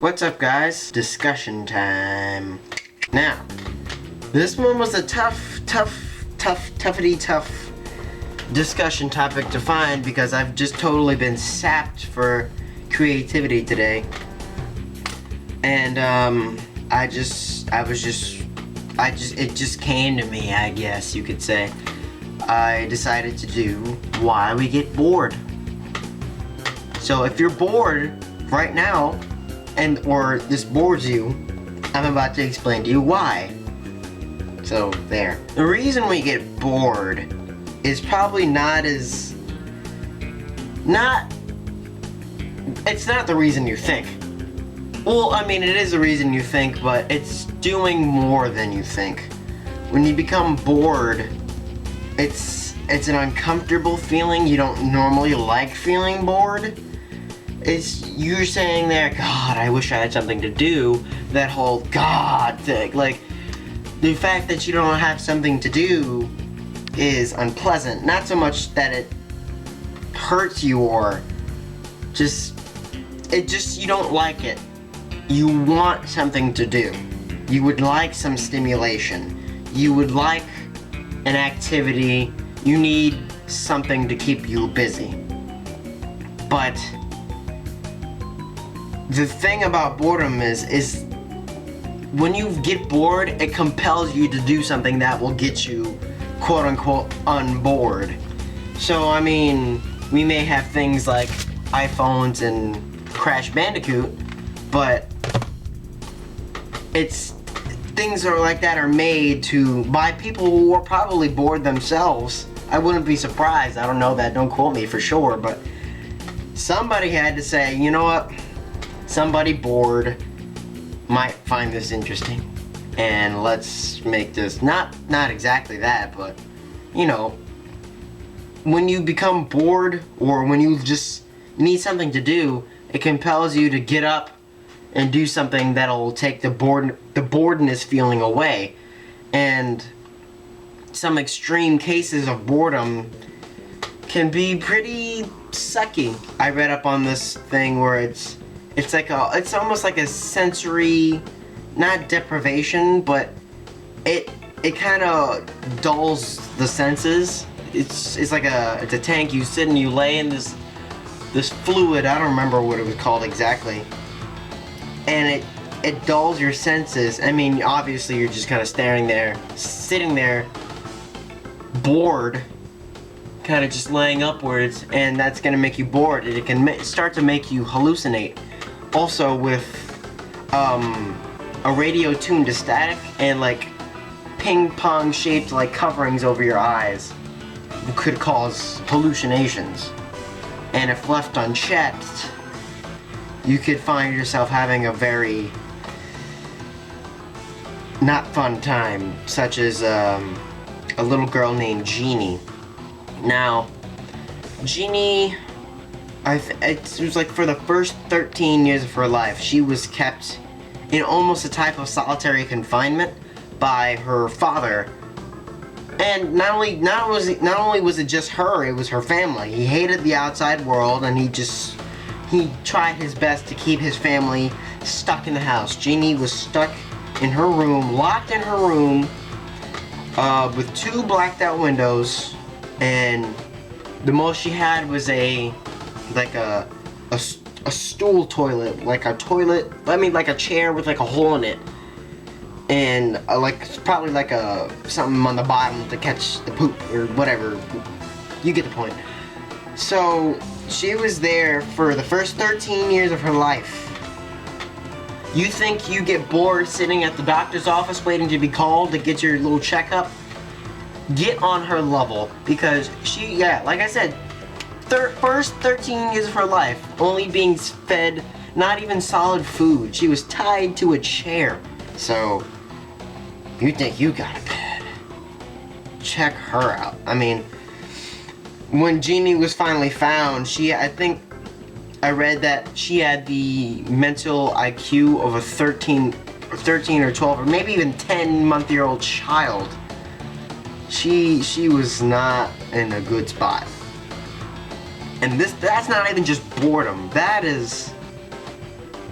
What's up, guys? Discussion time. Now, this one was a toughy discussion topic to find because I've just totally been sapped for creativity today. And it just came to me, I guess you could say. I decided to do why we get bored. So if you're bored right now, or this bores you, I'm about to explain to you why. So there. The reason we get bored is probably it's not the reason you think. Well, I mean, it is the reason you think, but it's doing more than you think. When you become bored, it's an uncomfortable feeling. You don't normally like feeling bored. It's you're saying there, God, I wish I had something to do. That whole God thing. Like, the fact that you don't have something to do is unpleasant. Not so much that it hurts you or you don't like it. You want something to do. You would like some stimulation. You would like an activity. You need something to keep you busy. But the thing about boredom is when you get bored, it compels you to do something that will get you, quote unquote, unbored. So, I mean, we may have things like iPhones and Crash Bandicoot, but things like that are made by people who are probably bored themselves. I wouldn't be surprised. I don't know that. Don't quote me for sure, but somebody had to say, you know what? Somebody bored might find this interesting, and let's make this not exactly that, but you know, when you become bored or when you just need something to do, it compels you to get up and do something that'll take the boredness feeling away. And some extreme cases of boredom can be pretty sucky. I read up on this thing where it's almost like a sensory, not deprivation, but it kind of dulls the senses. It's like it's a tank. You sit and you lay in this fluid. I don't remember what it was called exactly, and it dulls your senses. I mean, obviously you're just kind of sitting there, bored, kind of just laying upwards, and that's gonna make you bored. It can start to make you hallucinate. Also, with a radio tuned to static and like ping pong shaped like coverings over your eyes could cause hallucinations. And if left unchecked, you could find yourself having a very not fun time, such as a little girl named Jeannie. Now, Jeannie, it was like for the first 13 years of her life, she was kept in almost a type of solitary confinement by her father. And not only was it just her, it was her family. He hated the outside world, and he tried his best to keep his family stuck in the house. Jeannie was stuck in her room, locked in her room, with 2 blacked out windows, and the most she had was a stool toilet, like a chair with like a hole in it, and probably something on the bottom to catch the poop or whatever. You get the point. So she was there for the first 13 years of her life. You think you get bored sitting at the doctor's office waiting to be called to get your little checkup? Get on her level, because like I said, first 13 years of her life only being fed not even solid food. She was tied to a chair. So you think you got it bad? Check her out. I mean, when Jeannie was finally found, I think I read that she had the mental IQ of a 13 or 12 or maybe even 10-month-old child. She was not in a good spot. And that's not even just boredom. That is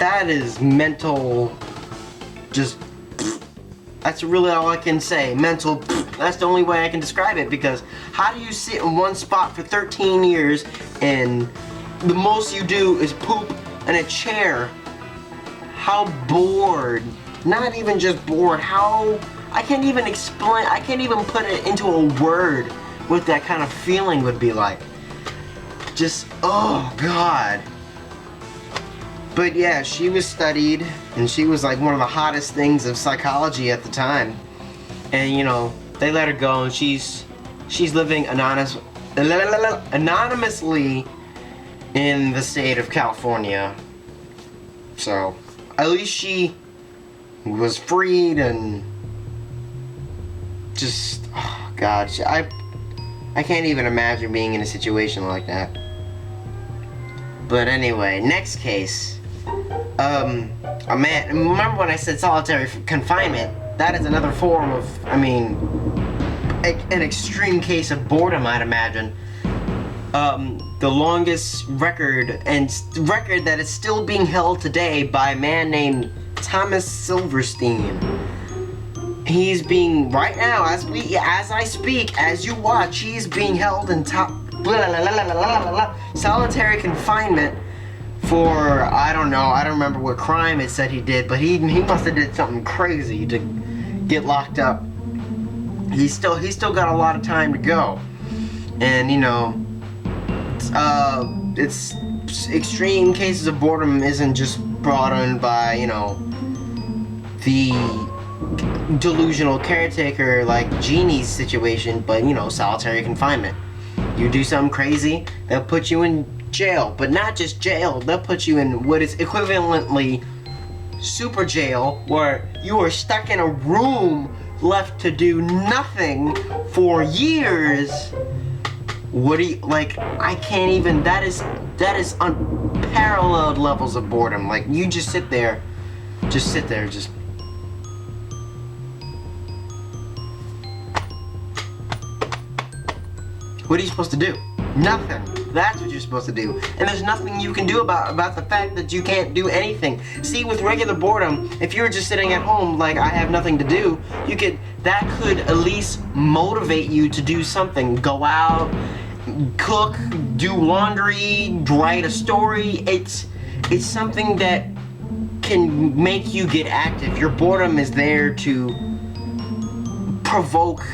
that is mental, just, that's really all I can say. Mental, that's the only way I can describe it, because how do you sit in one spot for 13 years and the most you do is poop in a chair? How bored, not even just bored, how, I can't even explain, I can't even put it into a word what that kind of feeling would be like. Just, oh God. But yeah, she was studied, and she was like one of the hottest things of psychology at the time. And you know, they let her go, and she's living anonymously in the state of California. So at least she was freed, and just, oh God, I can't even imagine being in a situation like that. But anyway, next case. A man, remember when I said solitary confinement? That is another form of, I mean, an extreme case of boredom, I'd imagine. The longest record, and record that is still being held today by a man named Thomas Silverstein. He's being, right now, as I speak, as you watch, he's being held in solitary confinement for, I don't know, I don't remember what crime it said he did, but he must have did something crazy to get locked up. He's still got a lot of time to go. And you know, it's extreme cases of boredom isn't just brought on by, you know, the delusional caretaker like Jeannie's situation, but you know, solitary confinement. You do something crazy, they'll put you in jail, but not just jail, they'll put you in what is equivalently super jail, where you are stuck in a room left to do nothing for years. What do you, like, I can't even, that is unparalleled levels of boredom. Like, you just sit there, what are you supposed to do? Nothing. That's what you're supposed to do. And there's nothing you can do about the fact that you can't do anything. See, with regular boredom, if you were just sitting at home like I have nothing to do, that could at least motivate you to do something. Go out, cook, do laundry, write a story. It's something that can make you get active. Your boredom is there to provoke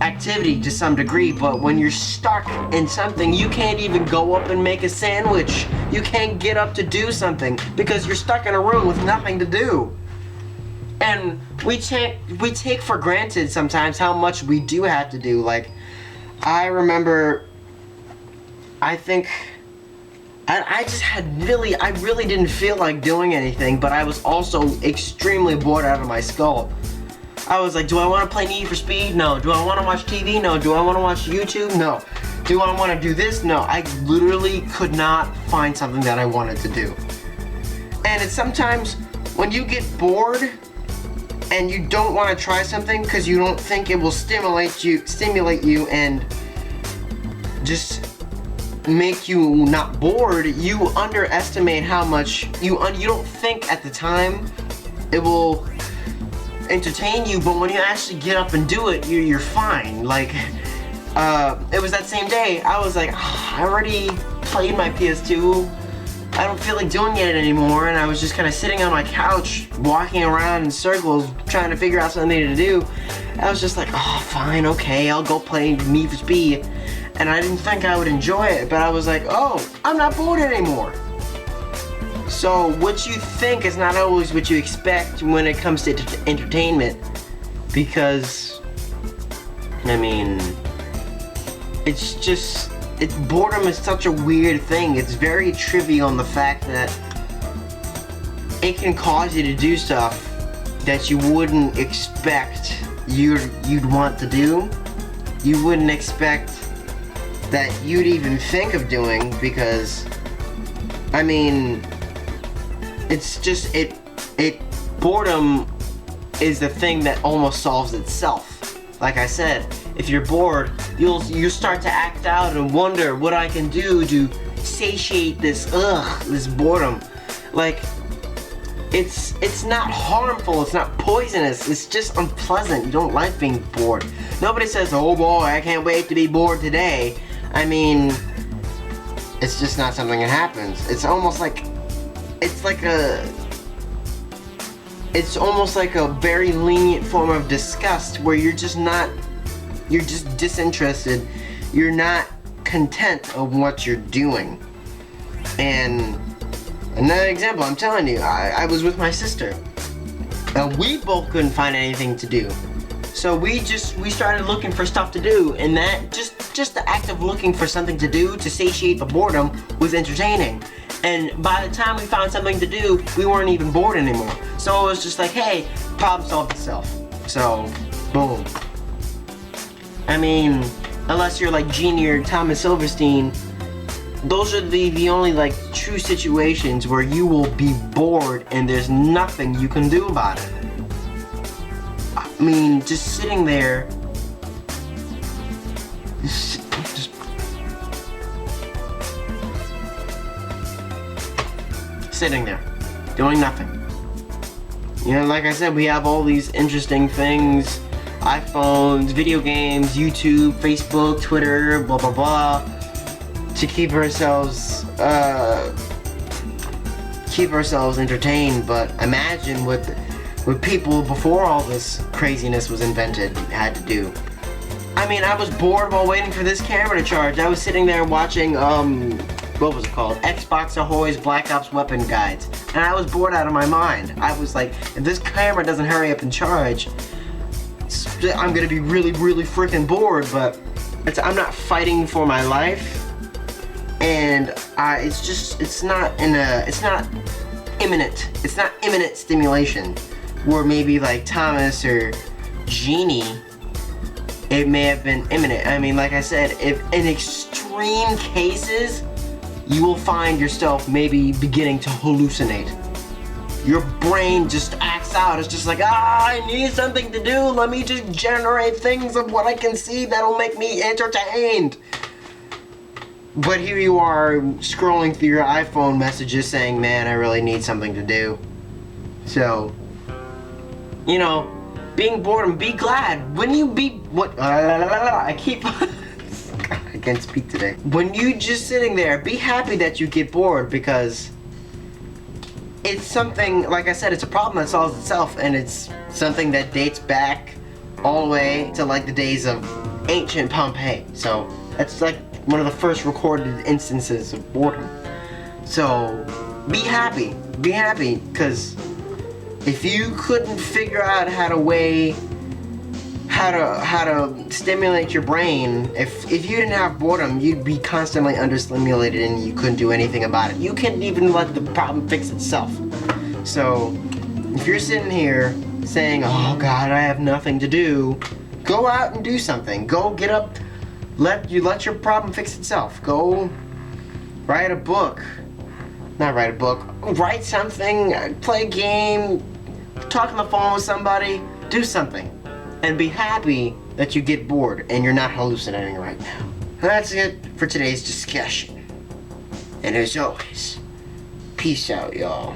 activity to some degree, but when you're stuck in something, you can't even go up and make a sandwich. You can't get up to do something because you're stuck in a room with nothing to do. And we take for granted sometimes how much we do have to do. Like, I remember, I think I really didn't feel like doing anything, but I was also extremely bored out of my skull. I was like, do I want to play Need for Speed? No. Do I want to watch TV? No. Do I want to watch YouTube? No. Do I want to do this? No. I literally could not find something that I wanted to do. And it's sometimes when you get bored and you don't want to try something because you don't think it will stimulate you and just make you not bored, you underestimate how much you don't think at the time it will entertain you, but when you actually get up and do it, you're fine. Like, it was that same day, I was like, I already played my PS2, I don't feel like doing it anymore, and I was just kind of sitting on my couch, walking around in circles, trying to figure out something to do. I was just like, oh, fine, okay, I'll go play Need for Speed. And I didn't think I would enjoy it, but I was like, oh, I'm not bored anymore. So what you think is not always what you expect when it comes to entertainment, because, I mean, boredom is such a weird thing. It's very trivial in the fact that it can cause you to do stuff that you wouldn't expect you'd want to do. You wouldn't expect that you'd even think of doing, because, I mean, it's just, boredom is the thing that almost solves itself. Like I said, if you're bored, you start to act out and wonder what I can do to satiate this boredom. Like, it's not harmful, it's not poisonous, it's just unpleasant. You don't like being bored. Nobody says, oh boy, I can't wait to be bored today. I mean, it's just not something that happens. It's almost like, it's almost like a very lenient form of disgust where you're just disinterested. You're not content of what you're doing. And another example, I'm telling you, I was with my sister. We both couldn't find anything to do. So we started looking for stuff to do, and that just the act of looking for something to do to satiate the boredom was entertaining. And by the time we found something to do, we weren't even bored anymore. So it was just like, hey, problem solved itself. So, boom. I mean, unless you're like Genie or Thomas Silverstein, those are the only like true situations where you will be bored and there's nothing you can do about it. I mean, just sitting there, just sitting there, doing nothing. You know, like I said, we have all these interesting things, iPhones, video games, YouTube, Facebook, Twitter, blah blah blah, to keep ourselves entertained. But imagine what people before all this craziness was invented had to do. I mean, I was bored while waiting for this camera to charge. I was sitting there watching what was it called? Xbox Ahoy's Black Ops Weapon Guides. And I was bored out of my mind. I was like, if this camera doesn't hurry up and charge, I'm gonna be really, really freaking bored. But I'm not fighting for my life. And it's not imminent. It's not imminent stimulation. Where maybe like Thomas or Genie, it may have been imminent. I mean, like I said, if in extreme cases, you will find yourself maybe beginning to hallucinate. Your brain just acts out. It's just like, I need something to do. Let me just generate things of what I can see that'll make me entertained. But here you are scrolling through your iPhone messages saying, man, I really need something to do. So, you know, being bored and be glad. When you be, I can't speak today. When you just sitting there, be happy that you get bored, because it's something, like I said, it's a problem that solves itself, and it's something that dates back all the way to like the days of ancient Pompeii. So that's like one of the first recorded instances of boredom. So be happy, because if you couldn't figure out how to stimulate your brain, if you didn't have boredom, you'd be constantly understimulated and you couldn't do anything about it. You couldn't even let the problem fix itself. So if you're sitting here saying, oh God, I have nothing to do, go out and do something. Go get up, let your problem fix itself. Go write a book. Not write a book, write something, play a game, talk on the phone with somebody, do something. And be happy that you get bored and you're not hallucinating right now. That's it for today's discussion. And as always, peace out, y'all.